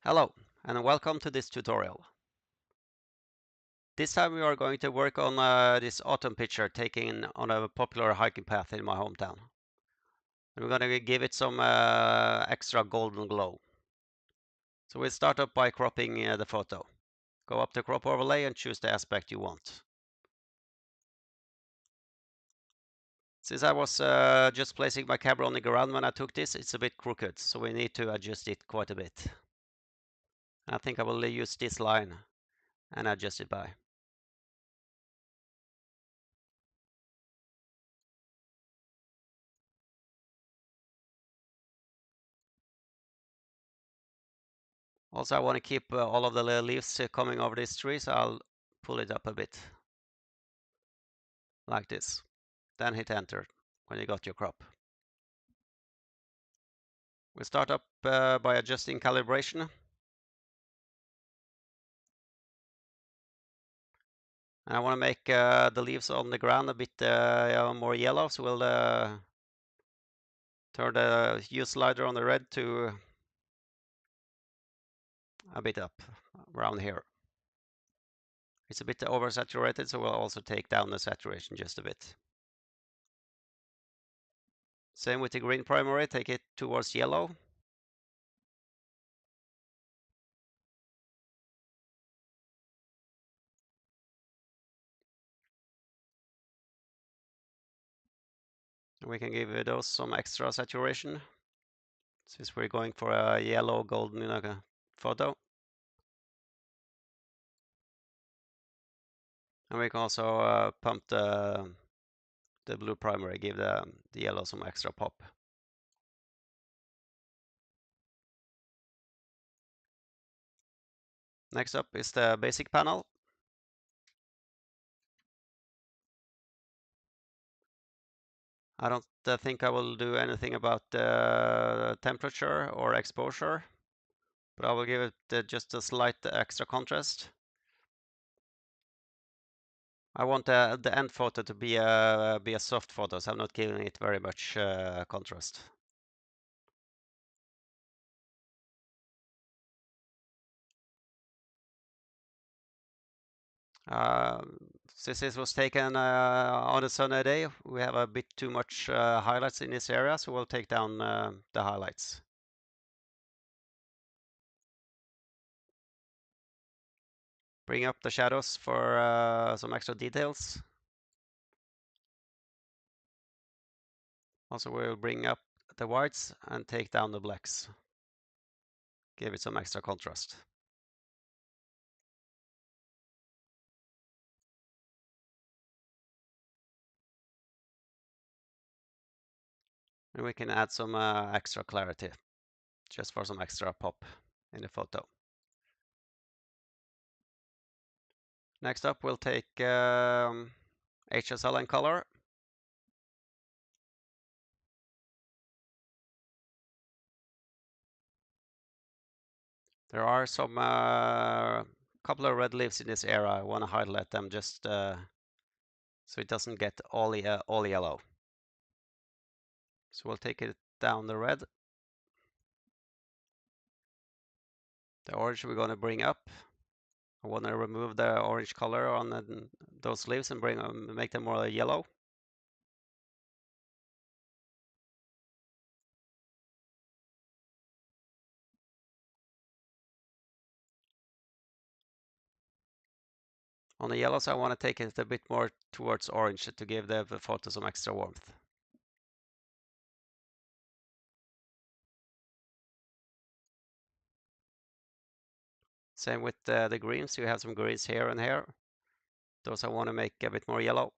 Hello and welcome to this tutorial. This time we are going to work on this autumn picture taken on a popular hiking path in my hometown. And we're going to give it some extra golden glow. So we'll start up by cropping the photo. Go up to crop overlay and choose the aspect you want. Since I was just placing my camera on the ground when I took this, it's a bit crooked, so we need to adjust it quite a bit. I think I will use this line and adjust it by. Also, I want to keep all of the little leaves coming over this tree, so I'll pull it up a bit, like this. Then hit enter when you got your crop. We'll start up by adjusting calibration. And I want to make the leaves on the ground a bit more yellow, so we'll turn the hue slider on the red to a bit up around here. It's a bit oversaturated, so we'll also take down the saturation just a bit. Same with the green primary, take it towards yellow. We can give those some extra saturation since we're going for a yellow golden photo. And we can also pump the blue primary, give the yellow some extra pop. Next up is the basic panel. I don't think I will do anything about the temperature or exposure, but I will give it just a slight extra contrast. I want the end photo to be a soft photo, so I'm not giving it very much contrast. Since this was taken on a sunny day, we have a bit too much highlights in this area, so we'll take down the highlights. Bring up the shadows for some extra details. Also, we'll bring up the whites and take down the blacks. Give it some extra contrast. And we can add some extra clarity, just for some extra pop in the photo. Next up, we'll take HSL and color. There are some couple of red leaves in this area. I want to highlight them just so it doesn't get all yellow. So we'll take it down the red. The orange we're going to bring up. I want to remove the orange color on those leaves and make them more yellow. On the yellows, I want to take it a bit more towards orange to give the photo some extra warmth. Same with the greens. You have some greens here and here. Those I want to make a bit more yellow.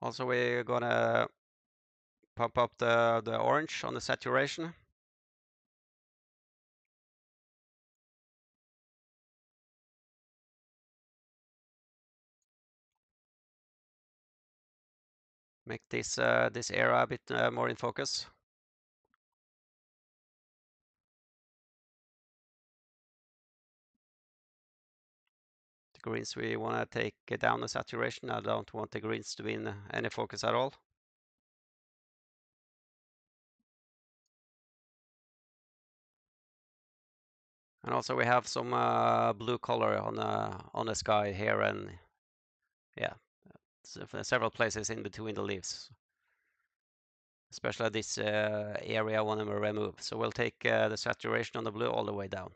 Also, we're gonna pump up the orange on the saturation. Make this area a bit more in focus. greens, we want to take down the saturation. I don't want the greens to be in any focus at all. And also we have some blue color on the sky here, and yeah, several places in between the leaves. Especially this area I want to remove. So we'll take the saturation on the blue all the way down.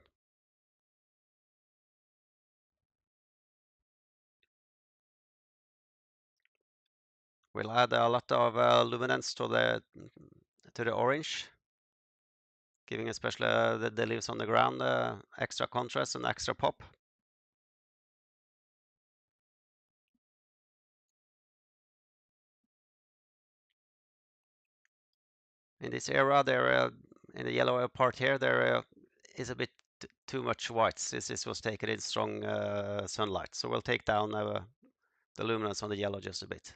We'll add a lot of luminance to the orange, giving especially the leaves on the ground extra contrast and extra pop. In this area, there in the yellow part here, there is a bit too much white since this was taken in strong sunlight. So we'll take down the luminance on the yellow just a bit.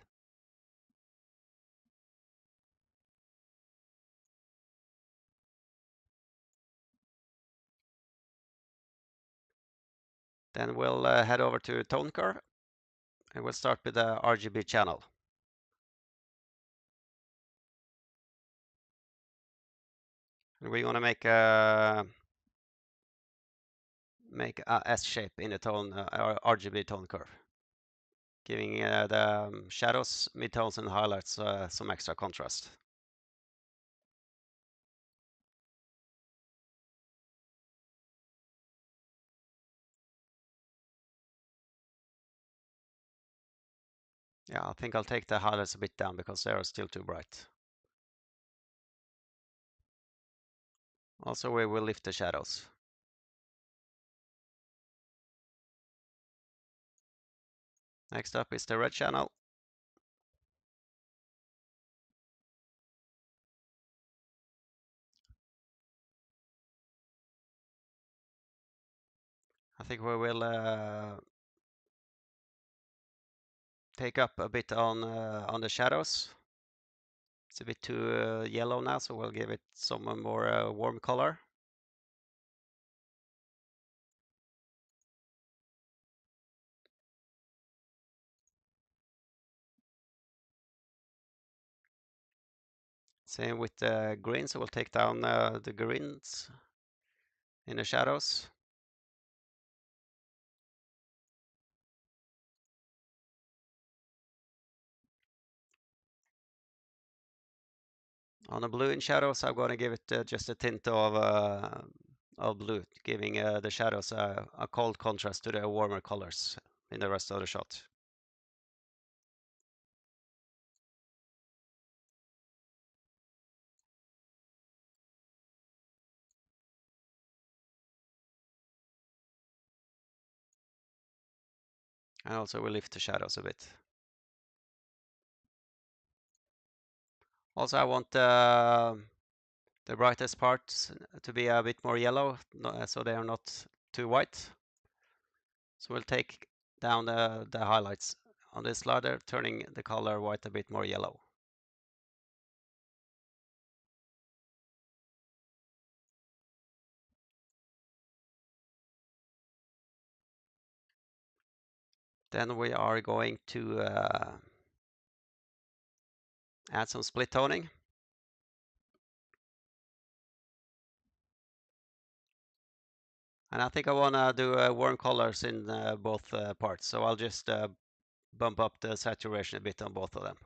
Then we'll head over to tone curve, and we'll start with the RGB channel. And we're gonna make a S shape in the tone RGB tone curve, giving the shadows, midtones, and highlights some extra contrast. Yeah, I think I'll take the highlights a bit down because they are still too bright. Also, we will lift the shadows. Next up is the red channel. I think we will take up a bit on the shadows. It's a bit too yellow now, so we'll give it some more warm color. Same with the greens, so we'll take down the greens in the shadows. On the blue in shadows, I'm going to give it just a tint of blue, giving the shadows a cold contrast to the warmer colors in the rest of the shot. And also we'll lift the shadows a bit. Also, I want the brightest parts to be a bit more yellow, so they are not too white. So we'll take down the highlights on this slider, turning the color white a bit more yellow. Then we are going to add some split toning. And I think I want to do warm colors in both parts, so I'll just bump up the saturation a bit on both of them.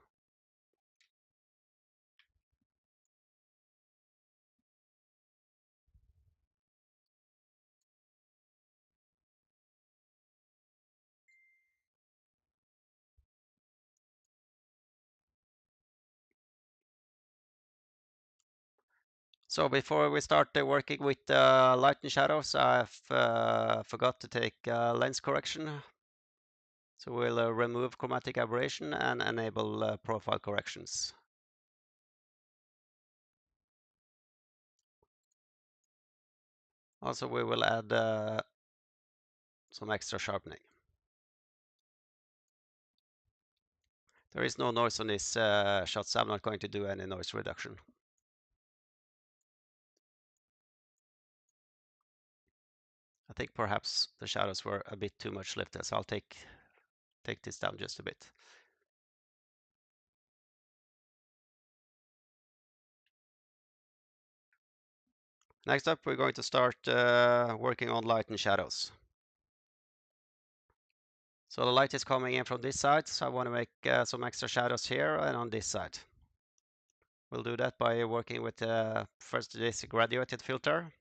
So before we start working with light and shadows, I've forgot to take lens correction. So we'll remove chromatic aberration and enable profile corrections. Also, we will add some extra sharpening. There is no noise on this shot, so I'm not going to do any noise reduction. I think perhaps the shadows were a bit too much lifted, so I'll take this down just a bit. Next up, we're going to start working on light and shadows. So the light is coming in from this side, so I want to make some extra shadows here and on this side. We'll do that by working with first this graduated filter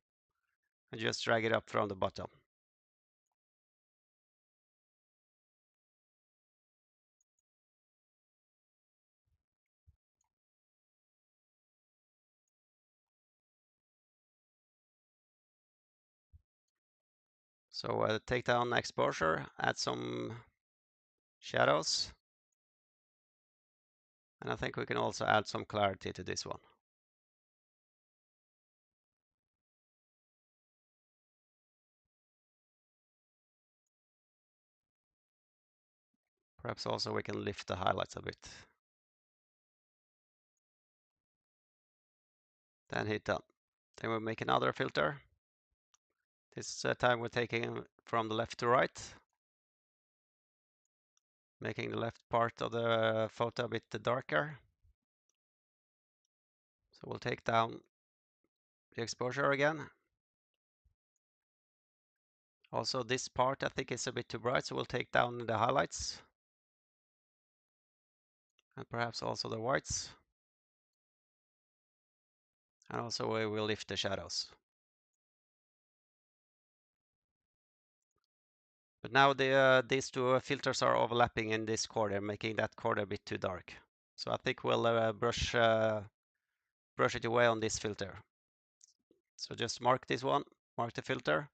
and just drag it up from the bottom. So take down exposure, add some shadows, and I think we can also add some clarity to this one. Perhaps also we can lift the highlights a bit. Then hit done. Then we'll make another filter. This time we're taking from the left to right, making the left part of the photo a bit darker. So we'll take down the exposure again. Also this part I think is a bit too bright, so we'll take down the highlights. And perhaps also the whites. And also we will lift the shadows. But now these two filters are overlapping in this corner, making that corner a bit too dark. So I think we'll brush it away on this filter. So just mark this one, mark the filter,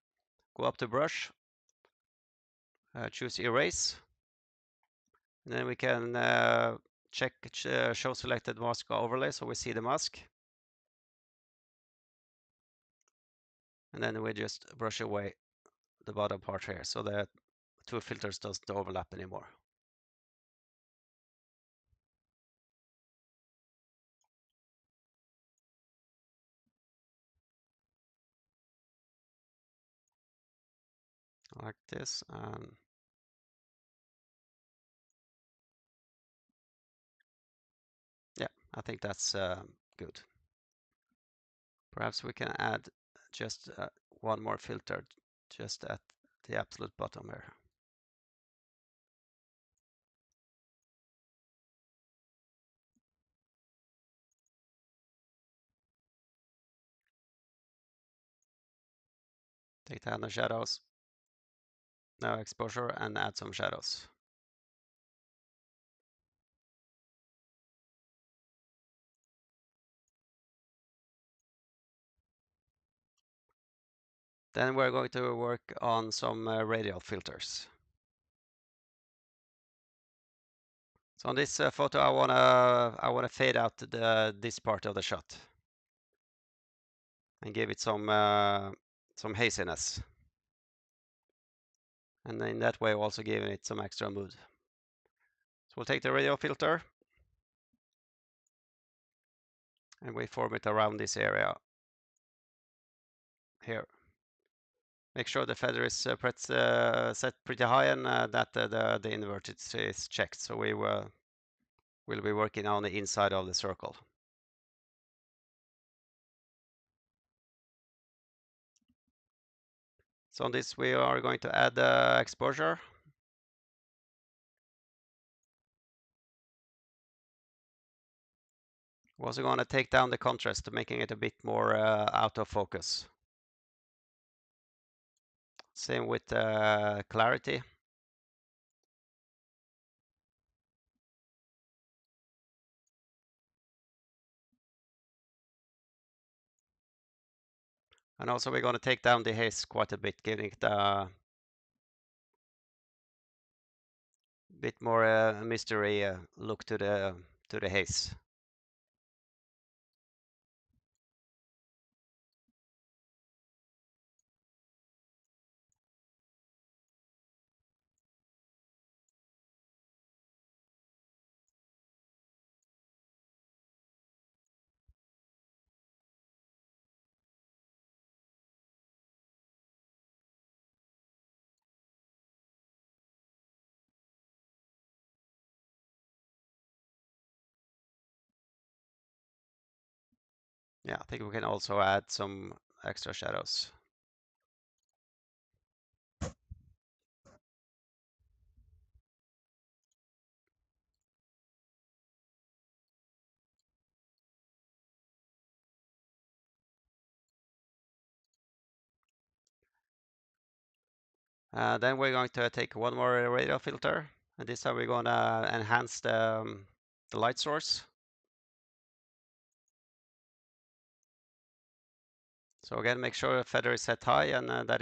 go up to brush, choose erase. And then we can check show selected mask overlay so we see the mask. And then we just brush away the bottom part here so that two filters doesn't overlap anymore. Like this. Yeah, I think that's good. Perhaps we can add just one more filter just at the absolute bottom here. Take down the shadows, now exposure, and add some shadows. Then we're going to work on some radial filters. So on this photo, I wanna fade out this part of the shot and give it some haziness, and in that way also giving it some extra mood. So we'll take the radial filter and we form it around this area here. Make sure the feather is set pretty high and that the invert is checked. So we will be working on the inside of the circle. So on this we are going to add exposure. We're also going to take down the contrast, making it a bit more out of focus. Same with clarity. And also we're going to take down the haze quite a bit, giving it a bit more mystery look to the haze. Yeah, I think we can also add some extra shadows. Then we're going to take one more radial filter, and this time we're going to enhance the light source. So again, make sure the feather is set high and that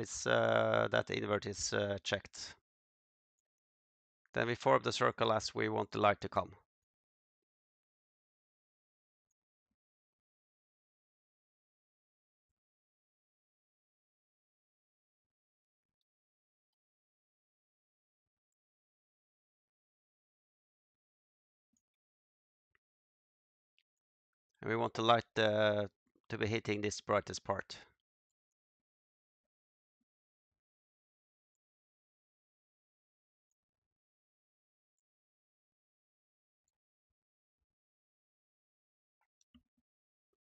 the invert is checked. Then we form the circle as we want the light to come. And we want the light to be hitting this brightest part.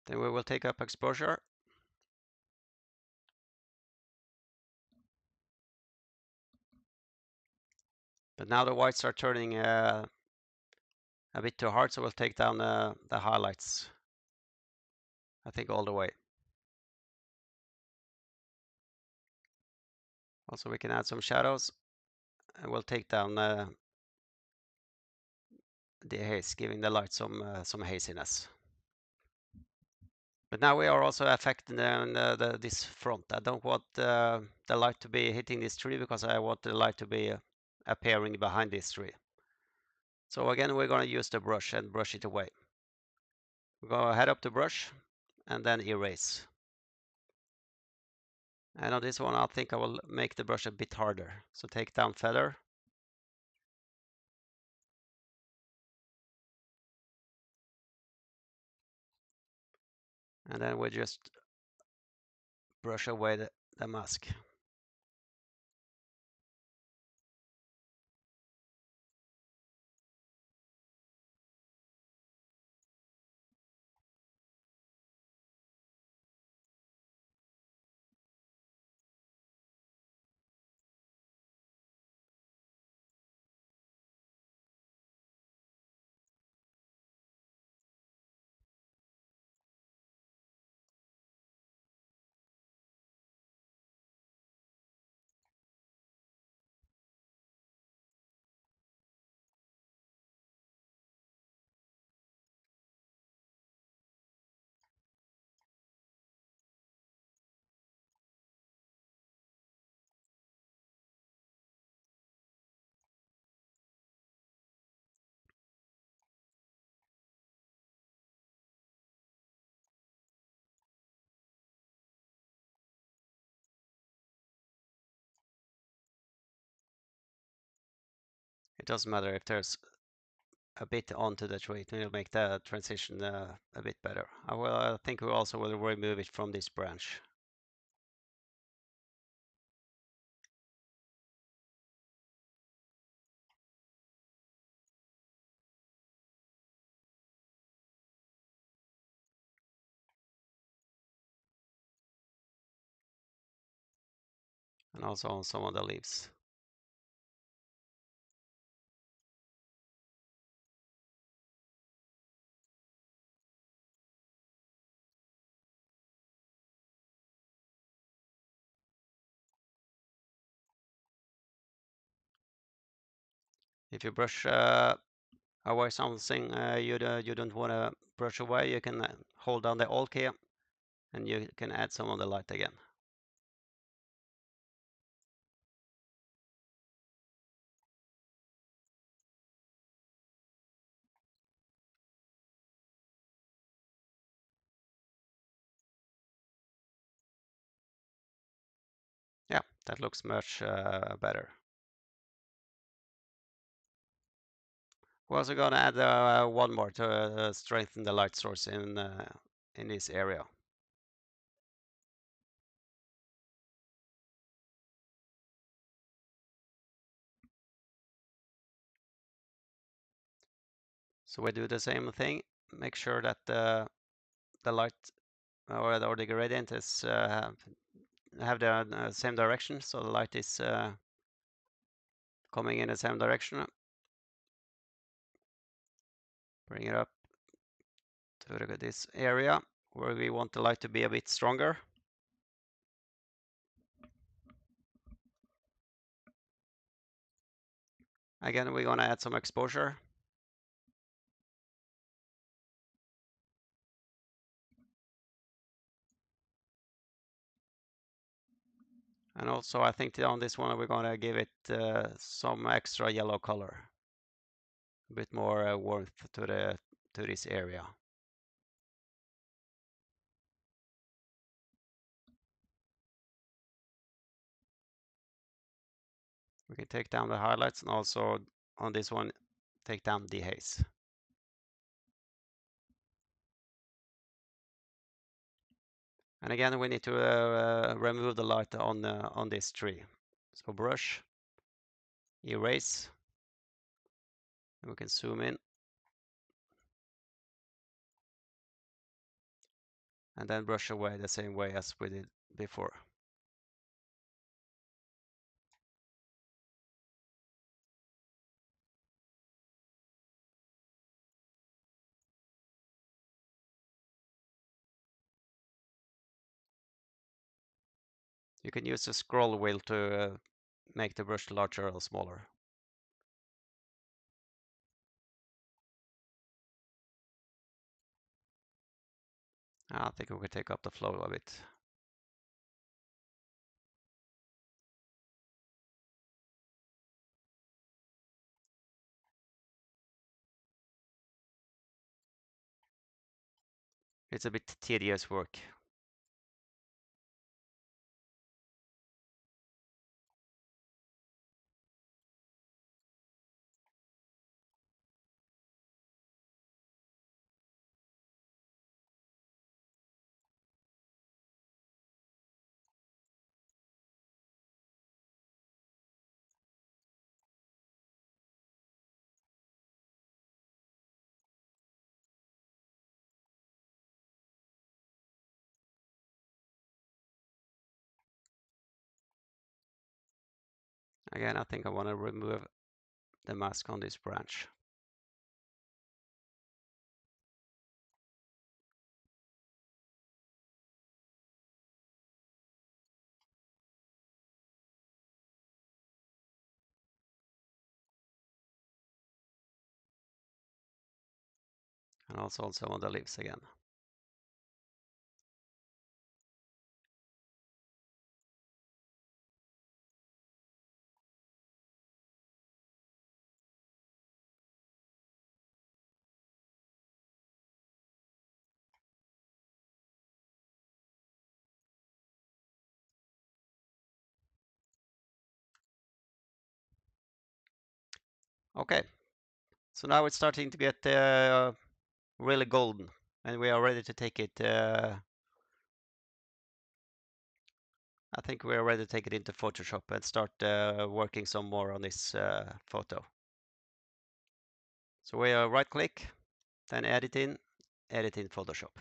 Then we will take up exposure. But now the whites are turning a bit too hard, so we'll take down the highlights, I think, all the way. Also, we can add some shadows, and we'll take down the haze, giving the light some haziness. But now we are also affecting this front. I don't want the light to be hitting this tree because I want the light to be appearing behind this tree. So again, we're going to use the brush and brush it away. We're going to head up the brush and then erase. And on this one, I think I will make the brush a bit harder. So take down feather. And then we just brush away the mask. It doesn't matter if there's a bit onto the tree. It will make the transition a bit better. I think we also will remove it from this branch. And also on some of the leaves. If you brush away something you don't want to brush away, you can hold down the Alt key and you can add some of the light again. Yeah, that looks much better. We're also going to add one more to strengthen the light source in this area. So we do the same thing. Make sure that the light or the gradient is have the same direction, so the light is coming in the same direction. Bring it up to this area where we want the light to be a bit stronger. Again, we're going to add some exposure. And also, I think on this one, we're going to give it some extra yellow color, a bit more warmth to this area. We can take down the highlights, and also on this one, take down the haze. And again, we need to remove the light on this tree. So brush, erase, and we can zoom in. And then brush away the same way as we did before. You can use the scroll wheel to make the brush larger or smaller. I think we can take up the flow a bit. It's a bit tedious work. Again, I think I want to remove the mask on this branch. And also on the leaves again. Okay, so now it's starting to get really golden, and we are ready to take it. I think we are ready to take it into Photoshop and start working some more on this photo. So we right click, then edit in Photoshop.